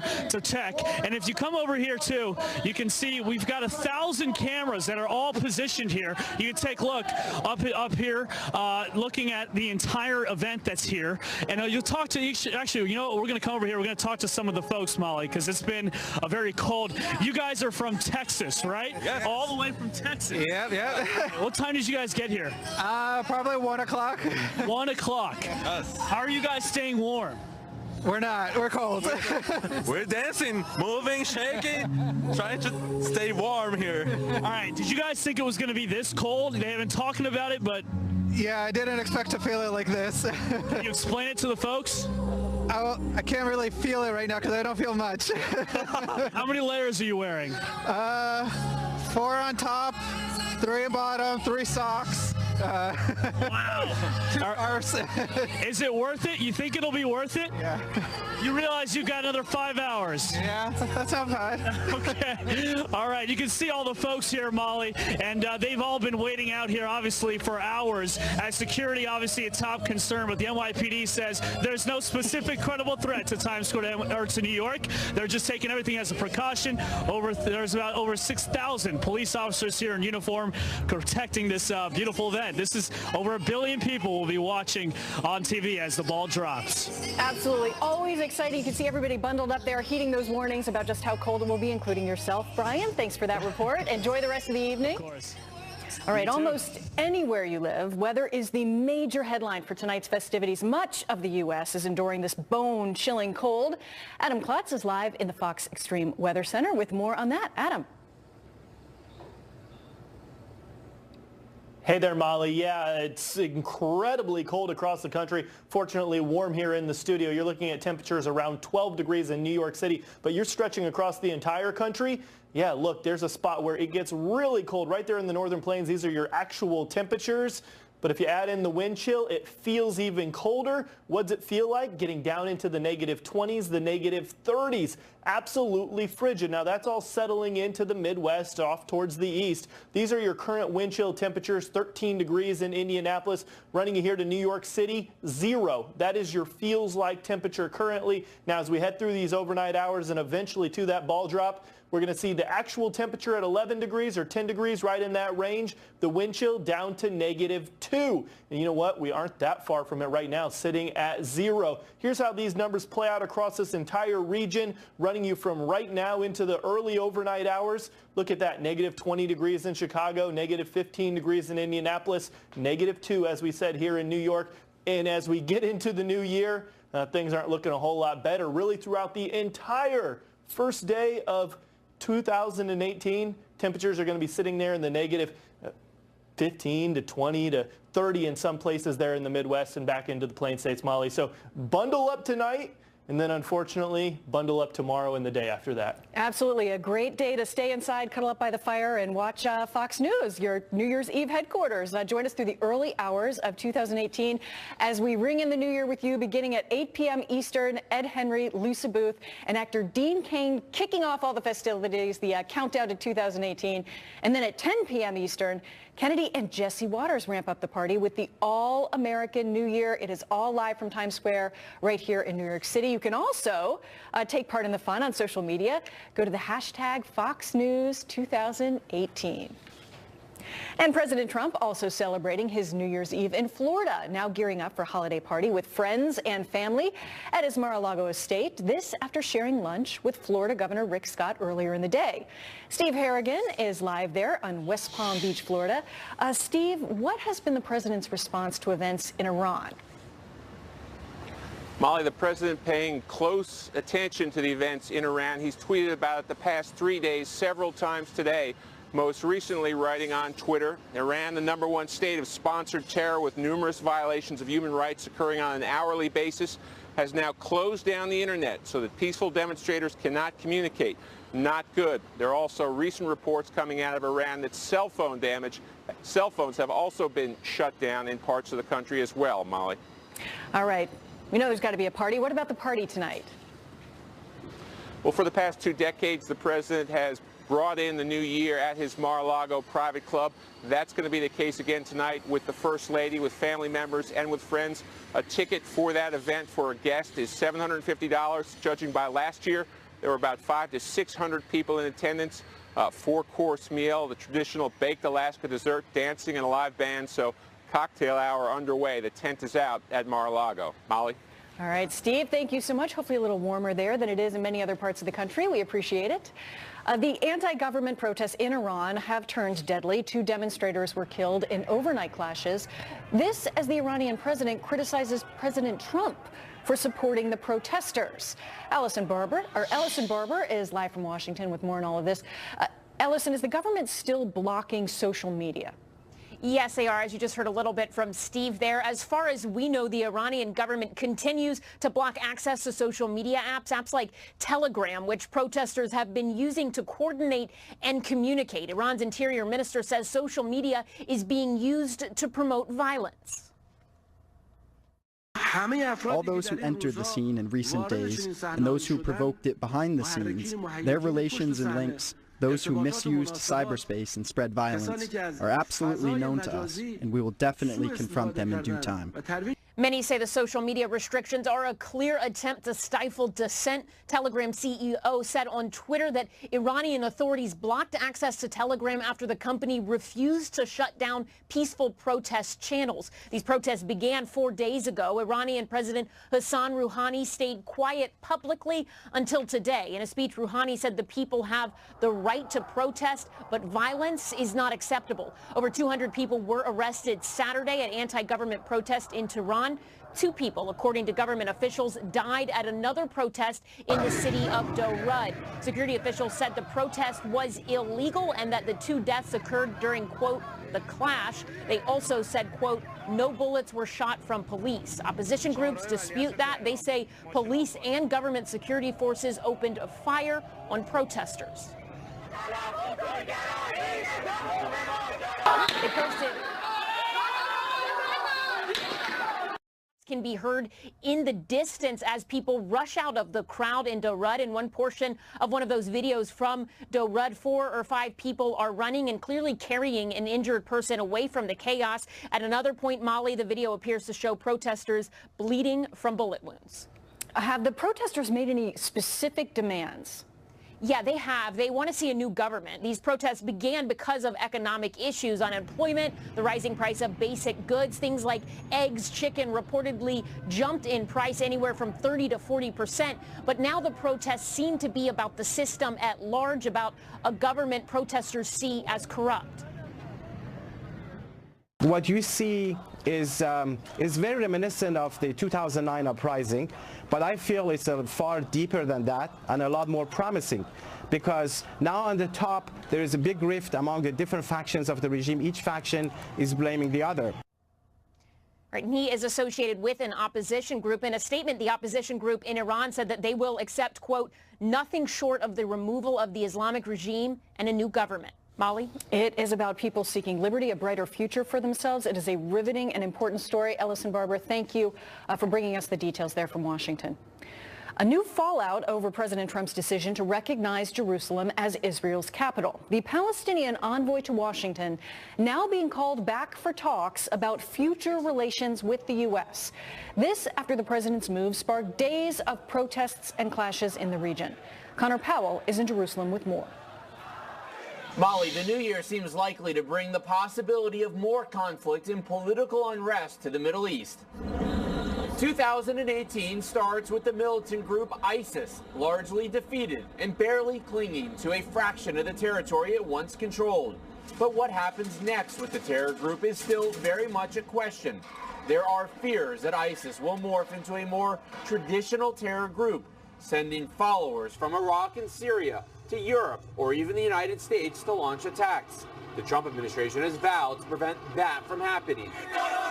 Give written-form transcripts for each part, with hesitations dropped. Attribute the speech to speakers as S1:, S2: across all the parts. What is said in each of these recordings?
S1: to tech. And if you come over here too, you can see we've got 1,000 cameras that are all positioned here. You can take a look up here, looking at the entire event that's here. And you'll talk to actually, you know what, we're going to come over here. We're going to talk to some of the folks, Molly, because it's been a very cold. You guys are from Texas, right?
S2: Yes.
S1: All the way from Texas.
S2: Yeah.
S1: What time did you guys get here?
S2: Probably 1 o'clock.
S1: 1 o'clock.
S2: Yes.
S1: How are you guys staying warm?
S2: We're not. We're cold.
S3: We're dancing, moving, shaking, trying to stay warm here.
S1: All right. Did you guys think it was going to be this cold? They have been talking about it, but...
S2: Yeah, I didn't expect to feel it like this.
S1: Can you explain it to the folks?
S2: I can't really feel it right now because I don't feel much.
S1: How many layers are you wearing?
S2: 4 on top, 3 on bottom, 3 socks.
S1: Wow.
S2: 2 scarves.
S1: Is it worth it? You think it'll be worth it?
S2: Yeah.
S1: You realize you've got another 5 hours.
S2: Yeah, that's not bad.
S1: Okay. All right. You can see all the folks here, Molly, and they've all been waiting out here, obviously, for hours. As security, obviously, a top concern, but the NYPD says there's no specific credible threat to Times Square or to New York. They're just taking everything as a precaution. There's about over 6,000 police officers here in uniform protecting this beautiful event. This is over 1 billion people will be watching on TV as the ball drops.
S4: Absolutely. Always exciting. You can see everybody bundled up there, heeding those warnings about just how cold it will be, including yourself, Brian. Thanks for that report. Enjoy the rest of the evening.
S1: Of course.
S4: All right, almost anywhere you live, weather is the major headline for tonight's festivities. Much of the U.S. is enduring this bone-chilling cold. Adam Klotz is live in the Fox Extreme Weather Center with more on that. Adam.
S5: Hey there, Molly. Yeah, it's incredibly cold across the country. Fortunately, warm here in the studio. You're looking at temperatures around 12 degrees in New York City, but you're stretching across the entire country. Yeah, look, there's a spot where it gets really cold right there in the northern plains. These are your actual temperatures. But if you add in the wind chill, it feels even colder. What does it feel like? Getting down into the -20s, the -30s. Absolutely frigid. Now that's all settling into the Midwest off towards the east. These are your current wind chill temperatures, 13 degrees in Indianapolis. Running you here to New York City, 0. That is your feels like temperature currently. Now as we head through these overnight hours and eventually to that ball drop, we're going to see the actual temperature at 11 degrees or 10 degrees right in that range. The wind chill down to -2. And you know what? We aren't that far from it right now, sitting at 0. Here's how these numbers play out across this entire region, running you from right now into the early overnight hours. Look at that, -20 degrees in Chicago, -15 degrees in Indianapolis, -2 as we said here in New York. And as we get into the new year, things aren't looking a whole lot better. Really throughout the entire first day of 2018, temperatures are going to be sitting there in the -15 to 20 to 30 in some places there in the Midwest and back into the Plain States, Molly. So bundle up tonight. And then, unfortunately, bundle up tomorrow and the day after that.
S4: Absolutely. A great day to stay inside, cuddle up by the fire, and watch Fox News, your New Year's Eve headquarters. Join us through the early hours of 2018 as we ring in the new year with you, beginning at 8 p.m. Eastern. Ed Henry, Lucy Booth, and actor Dean Cain kicking off all the festivities, the countdown to 2018. And then at 10 p.m. Eastern, Kennedy and Jesse Waters ramp up the party with the All-American New Year. It is all live from Times Square right here in New York City. You can also take part in the fun on social media. Go to the hashtag FoxNews2018. And President Trump also celebrating his New Year's Eve in Florida, now gearing up for a holiday party with friends and family at his Mar-a-Lago estate. This after sharing lunch with Florida Governor Rick Scott earlier in the day. Steve Harrigan is live there on West Palm Beach, Florida. Steve, what has been the president's response to events in Iran?
S6: Molly, the president paying close attention to the events in Iran. He's tweeted about it the past 3 days several times today. Most recently writing on Twitter, Iran, the #1 state of sponsored terror with numerous violations of human rights occurring on an hourly basis, has now closed down the internet so that peaceful demonstrators cannot communicate. Not good. There are also recent reports coming out of Iran that cell phones have also been shut down in parts of the country as well, Molly.
S4: All right. We know there's got to be a party. What about the party tonight?
S6: Well, for the past 2 decades, the president has brought in the new year at his Mar-a-Lago private club. That's going to be the case again tonight with the First Lady, with family members, and with friends. A ticket for that event for a guest is $750, judging by last year. There were about 500 to 600 people in attendance. 4-course meal, the traditional baked Alaska dessert, dancing, and a live band. So cocktail hour underway. The tent is out at Mar-a-Lago. Molly?
S4: All right, Steve, thank you so much. Hopefully a little warmer there than it is in many other parts of the country. We appreciate it. The anti-government protests in Iran have turned deadly. 2 demonstrators were killed in overnight clashes. This as the Iranian president criticizes President Trump for supporting the protesters. Allison Barber is live from Washington with more on all of this. Allison, is the government still blocking social media?
S7: Yes, they are, as you just heard a little bit from Steve there. As far as we know, the Iranian government continues to block access to social media apps like Telegram, which protesters have been using to coordinate and communicate. Iran's interior minister says social media is being used to promote violence.
S8: All those who entered the scene in recent days and those who provoked it behind the scenes, their relations and links, those who misused cyberspace and spread violence, are absolutely known to us, and we will definitely confront them in due time.
S7: Many say the social media restrictions are a clear attempt to stifle dissent. Telegram CEO said on Twitter that Iranian authorities blocked access to Telegram after the company refused to shut down peaceful protest channels. These protests began 4 days ago. Iranian President Hassan Rouhani stayed quiet publicly until today. In a speech, Rouhani said the people have the right to protest, but violence is not acceptable. Over 200 people were arrested Saturday at anti-government protests in Tehran. 2 people, according to government officials, died at another protest in the city of Dorud. Security officials said the protest was illegal and that the 2 deaths occurred during, quote, the clash. They also said, quote, no bullets were shot from police. Opposition groups dispute that. They say police and government security forces opened fire on protesters. They posted can be heard in the distance as people rush out of the crowd in Dorud. In one portion of one of those videos from Dorud, 4 or 5 people are running and clearly carrying an injured person away from the chaos. At another point, Molly, the video appears to show protesters bleeding from bullet wounds.
S4: Have the protesters made any specific demands?
S7: Yeah, they have. They want to see a new government. These protests began because of economic issues, unemployment, the rising price of basic goods. Things like eggs, chicken reportedly jumped in price anywhere from 30 to 40%. But now the protests seem to be about the system at large, about a government protesters see as corrupt.
S9: What you see is very reminiscent of the 2009 uprising, but I feel it's far deeper than that and a lot more promising, because now on the top there is a big rift among the different factions of the regime. Each faction is blaming the other.
S7: Right, and he is associated with an opposition group. In a statement, the opposition group in Iran said that they will accept, quote, nothing short of the removal of the Islamic regime and a new government. Molly?
S4: It is about people seeking liberty, a brighter future for themselves. It is a riveting and important story. Allison Barber, thank you for bringing us the details there from Washington. A new fallout over President Trump's decision to recognize Jerusalem as Israel's capital. The Palestinian envoy to Washington now being called back for talks about future relations with the U.S. This after the president's move sparked days of protests and clashes in the region. Connor Powell is in Jerusalem with more.
S10: Molly, the new year seems likely to bring the possibility of more conflict and political unrest to the Middle East. 2018 starts with the militant group ISIS, largely defeated and barely clinging to a fraction of the territory it once controlled. But what happens next with the terror group is still very much a question. There are fears that ISIS will morph into a more traditional terror group, sending followers from Iraq and Syria to Europe or even the United States to launch attacks. The Trump administration has vowed to prevent that from happening.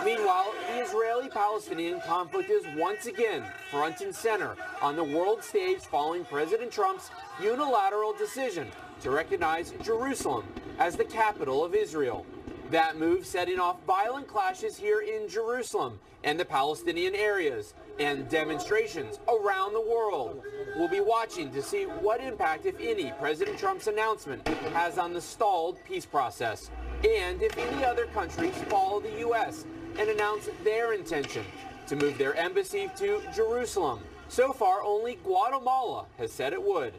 S10: Meanwhile, the Israeli-Palestinian conflict is once again front and center on the world stage following President Trump's unilateral decision to recognize Jerusalem as the capital of Israel. That move setting off violent clashes here in Jerusalem and the Palestinian areas, and demonstrations around the world. We'll be watching to see what impact, if any, President Trump's announcement has on the stalled peace process, and if any other countries follow the U.S. and announce their intention to move their embassy to Jerusalem So far, only Guatemala has said it would.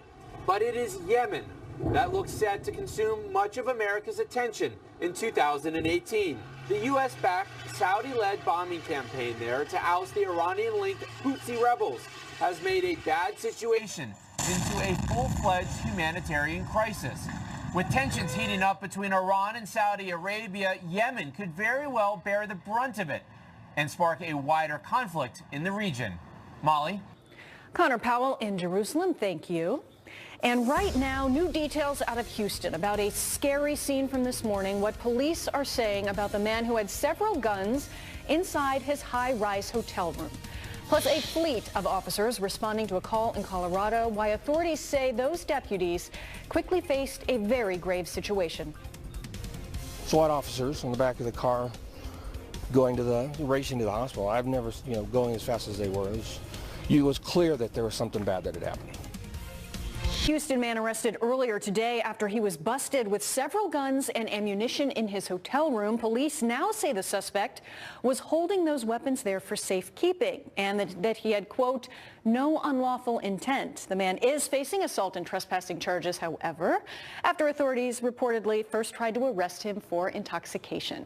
S10: But it is Yemen that looks set to consume much of America's attention in 2018. The U.S.-backed, Saudi-led bombing campaign there to oust the Iranian-linked Houthi rebels has made a bad situation into a full-fledged humanitarian crisis. With tensions heating up between Iran and Saudi Arabia, Yemen could very well bear the brunt of it and spark a wider conflict in the region. Molly?
S4: Connor Powell in Jerusalem, thank you. And right now, new details out of Houston about a scary scene from this morning, what police are saying about the man who had several guns inside his high-rise hotel room. Plus a fleet of officers responding to a call in Colorado, why authorities say those deputies quickly faced a very grave situation.
S11: SWAT officers in the back of the car racing to the hospital. I've never, going as fast as they were. It was clear that there was something bad that had happened.
S4: Houston man arrested earlier today after he was busted with several guns and ammunition in his hotel room. Police now say the suspect was holding those weapons there for safekeeping and that he had, quote, no unlawful intent. The man is facing assault and trespassing charges, however, after authorities reportedly first tried to arrest him for intoxication.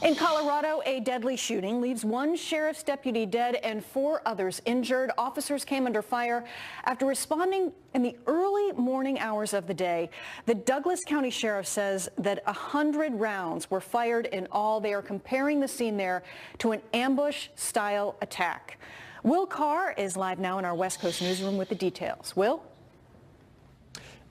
S4: In Colorado, a deadly shooting leaves one sheriff's deputy dead and 4 others injured. Officers came under fire after responding in the early morning hours of the day. The Douglas County Sheriff says that 100 rounds were fired in all. They are comparing the scene there to an ambush-style attack. Will Carr is live now in our West Coast newsroom with the details. Will?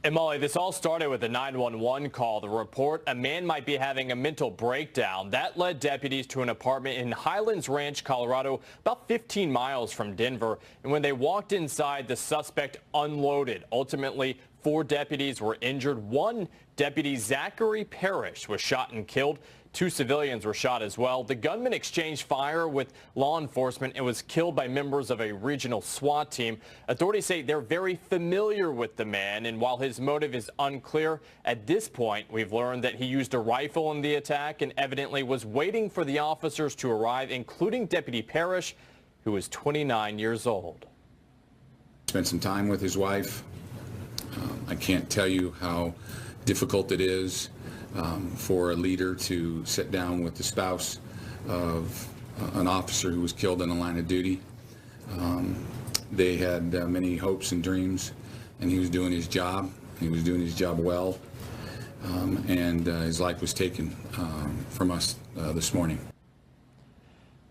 S12: And Molly, this all started with a 911 call. The report, a man might be having a mental breakdown. That led deputies to an apartment in Highlands Ranch, Colorado, about 15 miles from Denver. And when they walked inside, the suspect unloaded. Ultimately, 4 deputies were injured. One deputy, Zachary Parrish, was shot and killed. 2 civilians were shot as well. The gunman exchanged fire with law enforcement and was killed by members of a regional SWAT team. Authorities say they're very familiar with the man, and while his motive is unclear, at this point, we've learned that he used a rifle in the attack and evidently was waiting for the officers to arrive, including Deputy Parrish, who is 29 years old.
S13: Spent some time with his wife. I can't tell you how difficult it is for a leader to sit down with the spouse of an officer who was killed in the line of duty. They had many hopes and dreams, and he was doing his job. He was doing his job well, and his life was taken from us this morning.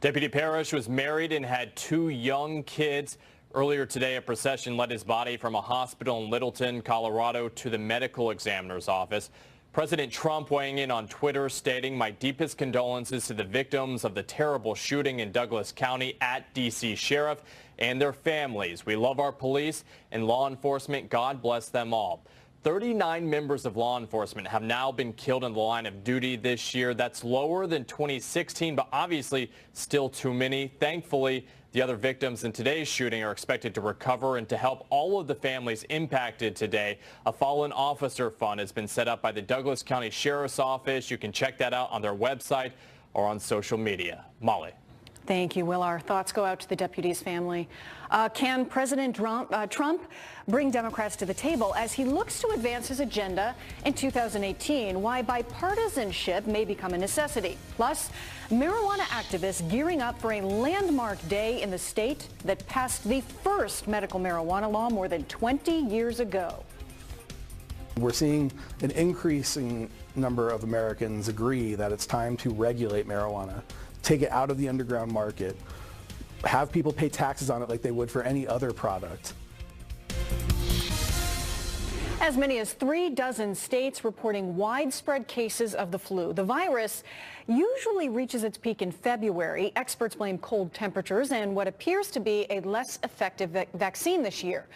S12: Deputy Parrish was married and had 2 young kids. Earlier today, a procession led his body from a hospital in Littleton, Colorado, to the medical examiner's office. President Trump weighing in on Twitter, stating, "My deepest condolences to the victims of the terrible shooting in Douglas County, at D.C. Sheriff and their families. We love our police and law enforcement. God bless them all." 39 members of law enforcement have now been killed in the line of duty this year. That's lower than 2016, but obviously still too many. Thankfully, the other victims in today's shooting are expected to recover, and to help all of the families impacted today, a fallen officer fund has been set up by the Douglas County Sheriff's Office. You can check that out on their website or on social media. Molly.
S4: Thank you, Will. Our thoughts go out to the deputy's family. Can President Trump bring Democrats to the table as he looks to advance his agenda in 2018? Why bipartisanship may become a necessity. Plus, marijuana activists gearing up for a landmark day in the state that passed the first medical marijuana law more than 20 years ago.
S14: We're seeing an increasing number of Americans agree that it's time to regulate marijuana, take it out of the underground market, have people pay taxes on it like they would for any other product.
S4: As many as 36 states reporting widespread cases of the flu. The virus usually reaches its peak in February. Experts blame cold temperatures and what appears to be a less effective vaccine this year.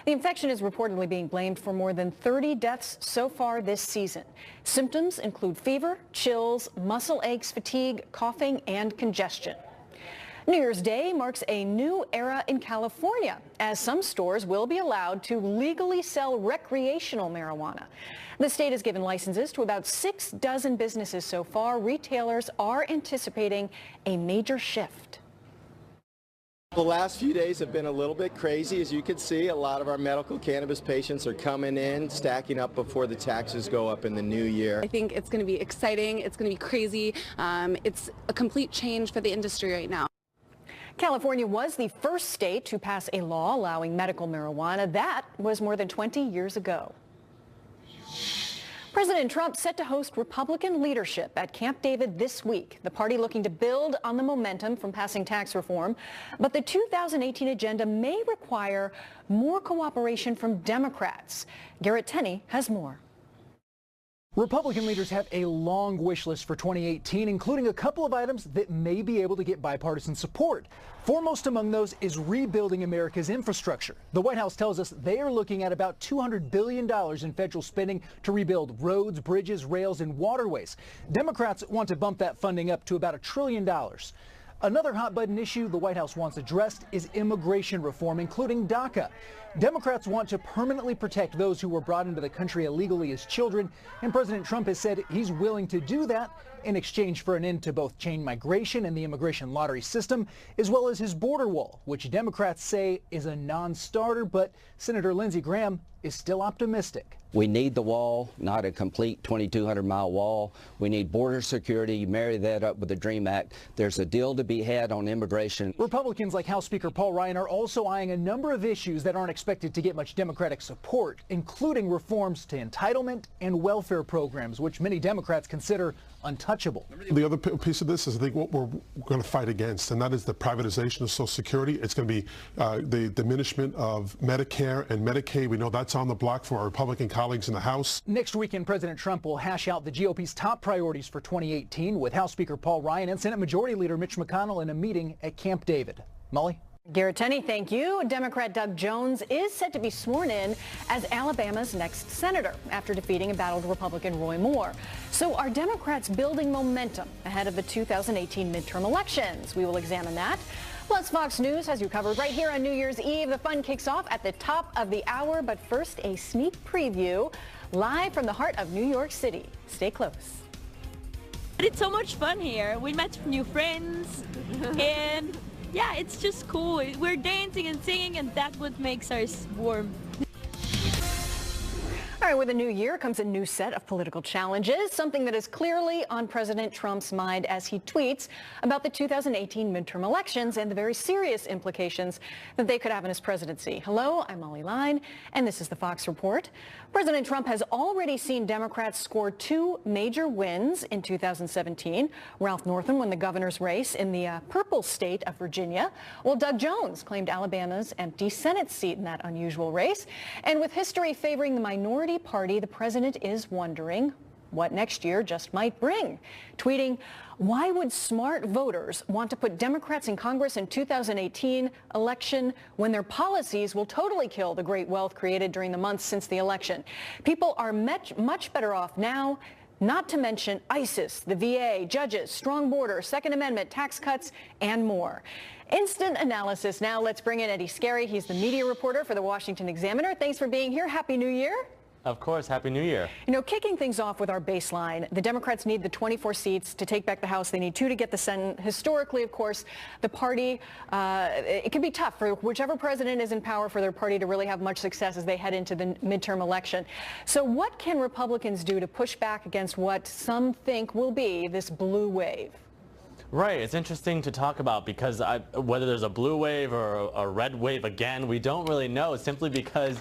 S4: The infection is reportedly being blamed for more than 30 deaths so far this season. Symptoms include fever, chills, muscle aches, fatigue, coughing, and congestion. New Year's Day marks a new era in California, as some stores will be allowed to legally sell recreational marijuana. The state has given licenses to about 6 dozen businesses so far. Retailers are anticipating a major shift.
S15: The last few days have been a little bit crazy. As you can see, a lot of our medical cannabis patients are coming in, stacking up before the taxes go up in the new year.
S16: I think it's going to be exciting. It's going to be crazy. It's a complete change for the industry right now.
S4: California was the first state to pass a law allowing medical marijuana. That was more than 20 years ago. President Trump set to host Republican leadership at Camp David this week, the party looking to build on the momentum from passing tax reform. But the 2018 agenda may require more cooperation from Democrats. Garrett Tenney has more.
S17: Republican leaders have a long wish list for 2018, including a couple of items that may be able to get bipartisan support. Foremost among those is rebuilding America's infrastructure. The White House tells us they are looking at about $200 billion in federal spending to rebuild roads, bridges, rails, and waterways. Democrats want to bump that funding up to about $1 trillion. Another hot-button issue the White House wants addressed is immigration reform, including DACA. Democrats want to permanently protect those who were brought into the country illegally as children, and President Trump has said he's willing to do that in exchange for an end to both chain migration and the immigration lottery system, as well as his border wall, which Democrats say is a non-starter, but Senator Lindsey Graham is still optimistic.
S18: We need the wall, not a complete 2,200-mile wall. We need border security. You marry that up with the DREAM Act. There's a deal to be had on immigration.
S17: Republicans like House Speaker Paul Ryan are also eyeing a number of issues that aren't expected to get much Democratic support, including reforms to entitlement and welfare programs, which many Democrats consider untouchable.
S19: The other piece of this is I think what we're going to fight against, and that is the privatization of Social Security. It's going to be the diminishment of Medicare and Medicaid. We know that's on the block for our Republican colleagues in the House.
S17: Next weekend, President Trump will hash out the GOP's top priorities for 2018 with House Speaker Paul Ryan and Senate Majority Leader Mitch McConnell in a meeting at Camp David. Molly?
S4: Garrett Tenney, thank you. Democrat Doug Jones is set to be sworn in as Alabama's next senator after defeating embattled Republican Roy Moore. So are Democrats building momentum ahead of the 2018 midterm elections? We will examine that. Plus, Fox News has you covered right here on New Year's Eve. The fun kicks off at the top of the hour, but first a sneak preview live from the heart of New York City. Stay close.
S20: It's so much fun here. We met new friends and yeah, it's just cool. We're dancing and singing, and that's what makes us warm.
S4: All right, with a new year comes a new set of political challenges, something that is clearly on President Trump's mind as he tweets about the 2018 midterm elections and the very serious implications that they could have in his presidency. Hello, I'm Molly Line, and this is the Fox Report. President Trump has already seen Democrats score two major wins in 2017. Ralph Northam won the governor's race in the purple state of Virginia, while Doug Jones claimed Alabama's empty Senate seat in that unusual race. And with history favoring the minority party, the president is wondering what next year just might bring. Tweeting, why would smart voters want to put Democrats in Congress in 2018 election when their policies will totally kill the great wealth created during the months since the election? People are much better off now, not to mention ISIS, the VA, judges, strong border, Second Amendment, tax cuts, and more. Instant analysis. Now let's bring in Eddie Scarry. He's the media reporter for the Washington Examiner. Thanks for being here. Happy New Year.
S12: Of course. Happy New Year.
S4: You know, kicking things off with our baseline, the Democrats need the 24 seats to take back the House. They need 2 to get the Senate. Historically, of course, the party, it can be tough for whichever president is in power for their party to really have much success as they head into the midterm election. So what can Republicans do to push back against what some think will be this blue wave?
S12: Right. It's interesting to talk about because whether there's a blue wave or a red wave again, we don't really know, simply because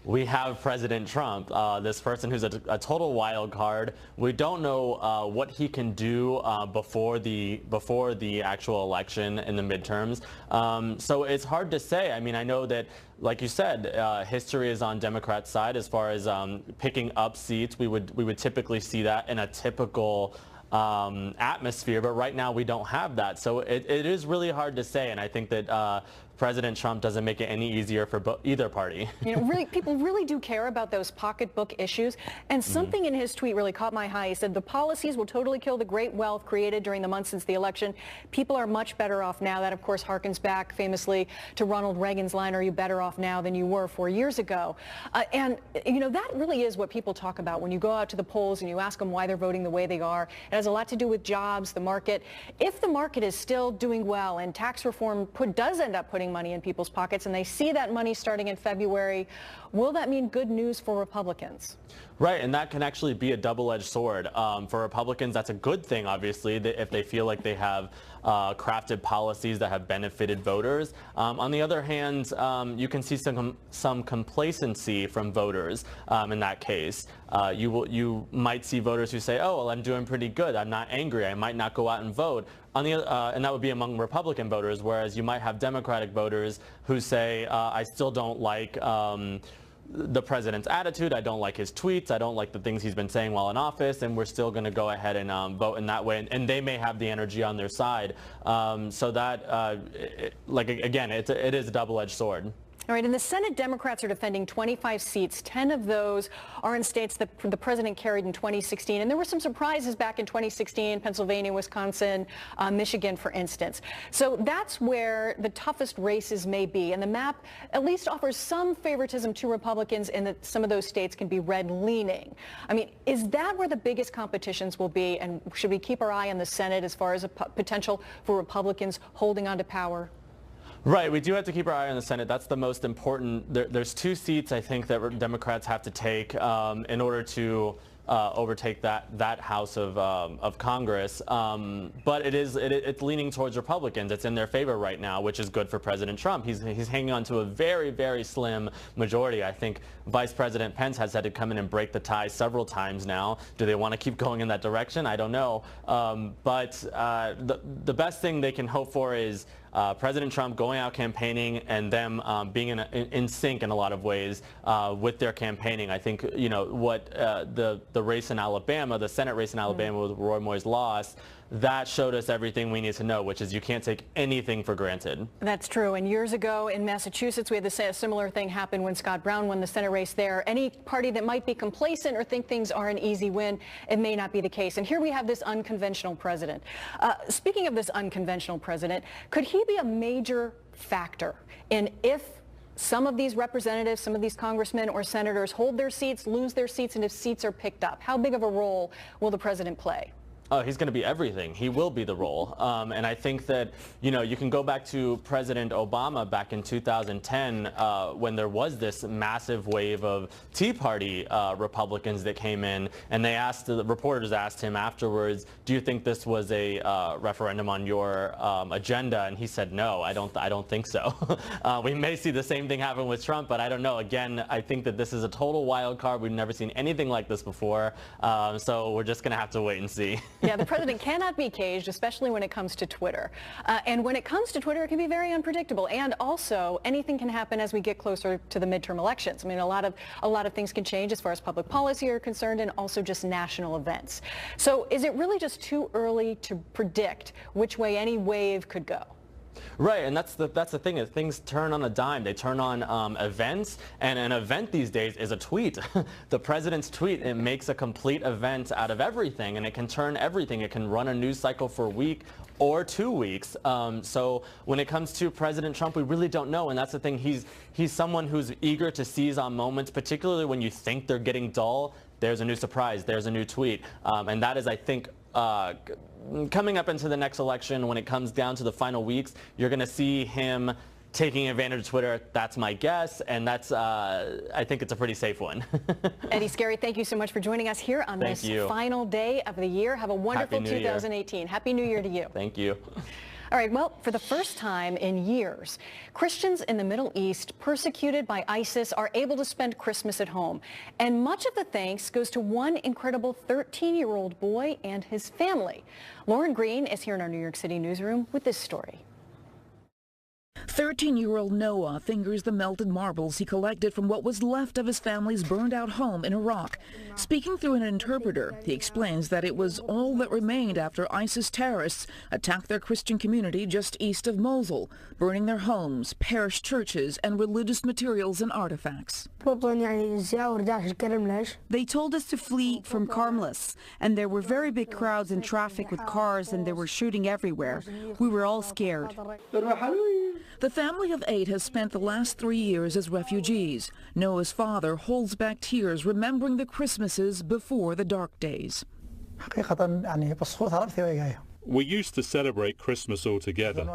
S12: we have President Trump, this person who's a total wild card. We don't know what he can do before the actual election in the midterms. So it's hard to say. I mean, I know that, like you said, history is on Democrats' side as far as picking up seats. We would typically see that in a typical atmosphere, but right now we don't have that. So it is really hard to say, and I think that President Trump doesn't make it any easier for either party.
S4: You know, really, people really do care about those pocketbook issues. And something in his tweet really caught my eye. He said, the policies will totally kill the great wealth created during the months since the election. People are much better off now. That, of course, harkens back famously to Ronald Reagan's line, are you better off now than you were 4 years ago? And, you know, that really is what people talk about when you go out to the polls and you ask them why they're voting the way they are. It has a lot to do with jobs, the market. If the market is still doing well and tax reform does end up putting money in people's pockets and they see that money starting in February, will that mean good news for Republicans?
S12: Right, and that can actually be a double-edged sword. For Republicans, that's a good thing, obviously, if they feel like they have crafted policies that have benefited voters. On the other hand, you can see some complacency from voters in that case. You might see voters who say, oh, well, I'm doing pretty good. I'm not angry. I might not go out and vote. And that would be among Republican voters, whereas you might have Democratic voters who say, I still don't like the president's attitude, I don't like his tweets, I don't like the things he's been saying while in office, and we're still going to go ahead and vote in that way. And they may have the energy on their side. So that, again, it is a double-edged sword.
S4: All right, in the Senate, Democrats are defending 25 seats. 10 of those are in states that the president carried in 2016. And there were some surprises back in 2016, Pennsylvania, Wisconsin, Michigan, for instance. So that's where the toughest races may be. And the map at least offers some favoritism to Republicans in that some of those states can be red-leaning. I mean, is that where the biggest competitions will be? And should we keep our eye on the Senate as far as a potential for Republicans holding on to power?
S12: Right, we do have to keep our eye on the Senate. That's the most important. There's 2 seats, I think, that Democrats have to take in order to overtake that House of Congress. But it's leaning towards Republicans. It's in their favor right now, which is good for President Trump. He's hanging on to a very, very slim majority. I think Vice President Pence has had to come in and break the tie several times now. Do they want to keep going in that direction? I don't know. But the best thing they can hope for is President Trump going out campaigning and them being in sync in a lot of ways with their campaigning. I think, you know, what the race in Alabama, the Senate race in Alabama with Roy Moy's loss, that showed us everything we need to know, which is you can't take anything for granted.
S4: That's true. And years ago in Massachusetts, we had a similar thing happen when Scott Brown won the Senate race there. Any party that might be complacent or think things are an easy win, it may not be the case. And here we have this unconventional president. Speaking of this unconventional president, could he be a major factor in if some of these representatives, some of these congressmen or senators hold their seats, lose their seats, and if seats are picked up? How big of a role will the president play?
S12: Oh, he's going to be everything. He will be the role. And I think that, you know, you can go back to President Obama back in 2010 when there was this massive wave of Tea Party Republicans that came in, and the reporters asked him afterwards, do you think this was a referendum on your agenda? And he said, no, I don't think so. We may see the same thing happen with Trump, but I don't know. Again, I think that this is a total wild card. We've never seen anything like this before. So we're just going to have to wait and see.
S4: Yeah, the president cannot be caged, especially when it comes to Twitter. And when it comes to Twitter, it can be very unpredictable. And also, anything can happen as we get closer to the midterm elections. I mean, a lot of things can change as far as public policy are concerned, and also just national events. So is it really just too early to predict which way any wave could go?
S12: Right, and that's the thing, is things turn on a dime. They turn on events, and an event these days is a tweet. The president's tweet, it makes a complete event out of everything, and it can turn everything. It can run a news cycle for a week or 2 weeks. So when it comes to President Trump, we really don't know, and that's the thing. He's someone who's eager to seize on moments, particularly when you think they're getting dull. There's a new surprise, there's a new tweet, and that is, I think, coming up into the next election, when it comes down to the final weeks, you're going to see him taking advantage of Twitter. That's my guess, and that's I think it's a pretty safe one.
S4: Eddie Scarry, thank you so much for joining us here on this final day of the year. Have a wonderful 2018. Happy New Year to you.
S12: Thank you.
S4: All right, well, for the first time in years, Christians in the Middle East persecuted by ISIS are able to spend Christmas at home. And much of the thanks goes to one incredible 13-year-old boy and his family. Lauren Green is here in our New York City newsroom with this story.
S21: 13-year-old Noah fingers the melted marbles he collected from what was left of his family's burned-out home in Iraq. Speaking through an interpreter, he explains that it was all that remained after ISIS terrorists attacked their Christian community just east of Mosul, burning their homes, parish churches, and religious materials and artifacts.
S22: They told us to flee from Carmelis, and there were very big crowds and traffic with cars, and they were shooting everywhere. We were all scared.
S21: The family of 8 has spent the last 3 years as refugees. Noah's father holds back tears remembering the Christmases before the dark days.
S23: We used to celebrate Christmas all together.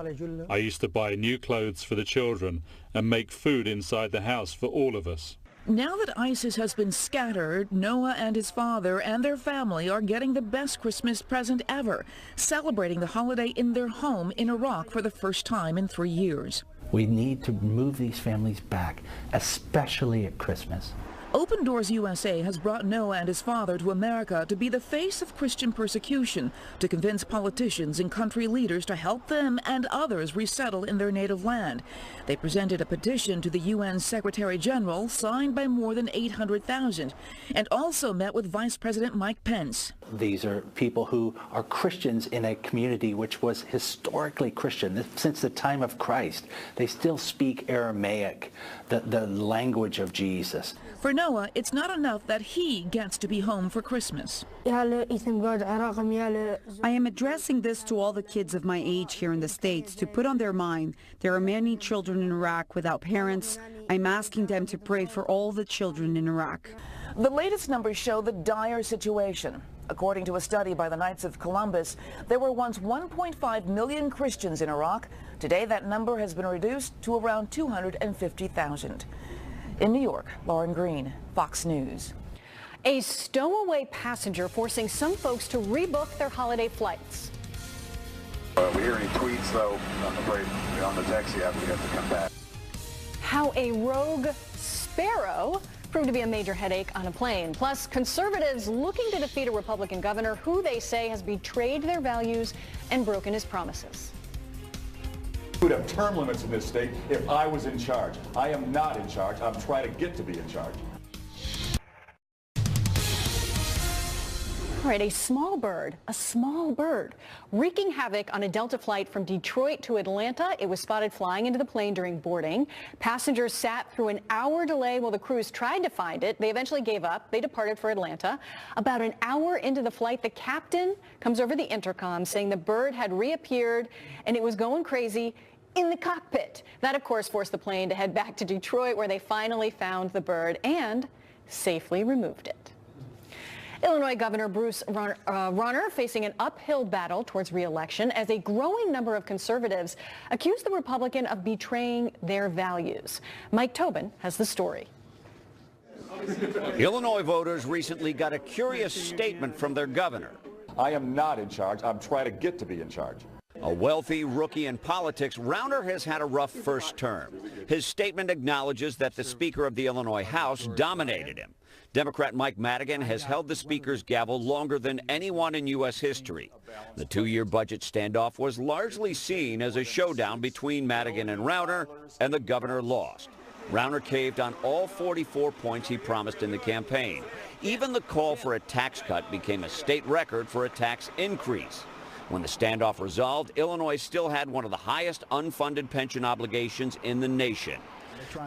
S23: I used to buy new clothes for the children and make food inside the house for all of us.
S21: Now that ISIS has been scattered, Noah and his father and their family are getting the best Christmas present ever, celebrating the holiday in their home in Iraq for the first time in 3 years.
S24: We need to move these families back, especially at Christmas.
S21: Open Doors USA has brought Noah and his father to America to be the face of Christian persecution, to convince politicians and country leaders to help them and others resettle in their native land. They presented a petition to the UN Secretary General, signed by more than 800,000, and also met with Vice President Mike Pence.
S24: These are people who are Christians in a community which was historically Christian since the time of Christ. They still speak Aramaic, the language of Jesus.
S21: For Noah, it's not enough that he gets to be home for Christmas.
S22: I am addressing this to all the kids of my age here in the States to put on their mind there are many children in Iraq without parents. I'm asking them to pray for all the children in Iraq.
S21: The latest numbers show the dire situation. According to a study by the Knights of Columbus, there were once 1.5 million Christians in Iraq. Today, that number has been reduced to around 250,000. In New York, Lauren Green, Fox News.
S4: A stowaway passenger forcing some folks to rebook their holiday flights.
S25: We hear any tweets, though. I'm afraid on the taxi app we have to come back.
S4: How a rogue sparrow proved to be a major headache on a plane. Plus, conservatives looking to defeat a Republican governor who they say has betrayed their values and broken his promises.
S26: We would have term limits in this state if I was in charge. I am not in charge. I'm trying to get to be in charge.
S4: All right, a small bird, wreaking havoc on a Delta flight from Detroit to Atlanta. It was spotted flying into the plane during boarding. Passengers sat through an hour delay while the crews tried to find it. They eventually gave up. They departed for Atlanta. About an hour into the flight, the captain comes over the intercom saying the bird had reappeared and it was going crazy in the cockpit. That, of course, forced the plane to head back to Detroit, where they finally found the bird and safely removed it. Illinois Governor Bruce Rauner facing an uphill battle towards re-election as a growing number of conservatives accuse the Republican of betraying their values. Mike Tobin has the story.
S27: Illinois voters recently got a curious statement from their governor.
S26: I am not in charge. I'm trying to get to be in charge.
S27: A wealthy rookie in politics, Rauner has had a rough first term. His statement acknowledges that the Speaker of the Illinois House dominated him. Democrat Mike Madigan has held the Speaker's gavel longer than anyone in U.S. history. The two-year budget standoff was largely seen as a showdown between Madigan and Rauner, and the governor lost. Rauner caved on all 44 points he promised in the campaign. Even the call for a tax cut became a state record for a tax increase. When the standoff resolved, Illinois still had one of the highest unfunded pension obligations in the nation.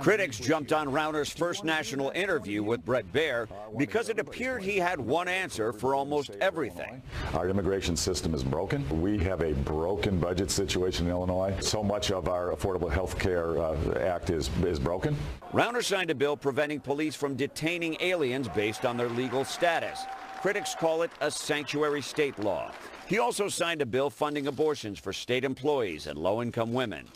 S27: Critics jumped on Rauner's first national interview with Bret Baier because it appeared he had one answer for almost everything.
S26: Our immigration system is broken. We have a broken budget situation in Illinois. So much of our Affordable Health Care Act is broken.
S27: Rauner signed a bill preventing police from detaining aliens based on their legal status. Critics call it a sanctuary state law. He also signed a bill funding abortions for state employees and low-income women.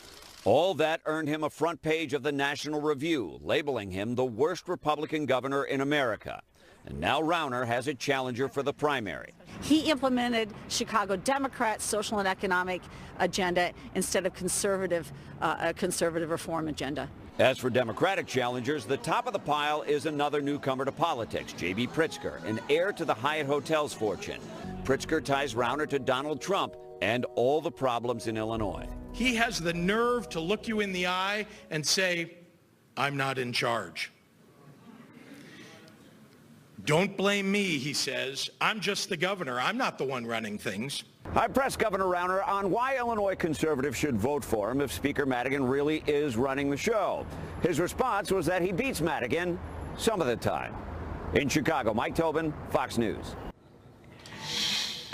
S27: All that earned him a front page of the National Review, labeling him the worst Republican governor in America. And now Rauner has a challenger for the primary.
S22: He implemented Chicago Democrats' social and economic agenda instead of a conservative reform agenda.
S27: As for Democratic challengers, the top of the pile is another newcomer to politics, J.B. Pritzker, an heir to the Hyatt Hotels fortune. Pritzker ties Rauner to Donald Trump and all the problems in Illinois.
S1: he has the nerve to look you in the eye and say, "I'm not in charge." "Don't blame me," he says. "I'm just the governor. I'm not the one running things."
S27: I pressed Governor Rauner on why Illinois conservatives should vote for him if Speaker Madigan really is running the show. His response was that he beats Madigan some of the time. In Chicago, Mike Tobin, Fox News.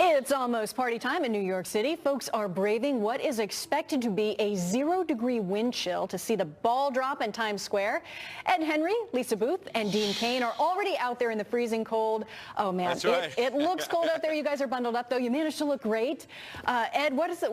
S4: It's almost party time in New York City. Folks are braving what is expected to be a 0-degree wind chill to see the ball drop in Times Square. Ed Henry, Lisa Booth, and Dean Cain are already out there in the freezing cold. Oh, man,
S2: That's right.
S4: It looks cold out there. You guys are bundled up, though. You managed to look great. Ed, what is it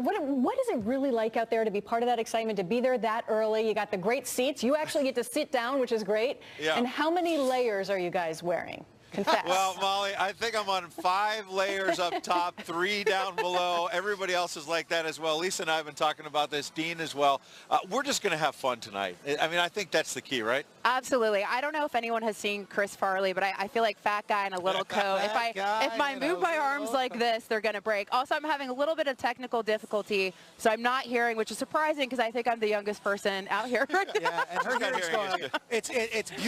S4: really like out there to be part of that excitement, to be there that early? You got the great seats. You actually get to sit down, which is great.
S2: Yeah.
S4: And how many layers are you guys wearing? Confess.
S2: Well, Molly, I think I'm on 5 layers up top, 3 down below. Everybody else is like that as well. Lisa and I have been talking about this, Dean as well. We're just going to have fun tonight. I mean, I think that's the key, right?
S3: Absolutely. I don't know if anyone has seen Chris Farley, but I feel like fat guy in a little coat. If I move my arms like this, they're going to break. Also, I'm having a little bit of technical difficulty, so I'm not hearing, which is surprising because I think I'm the youngest person out here right now.
S2: Yeah, and her hearing's going. It's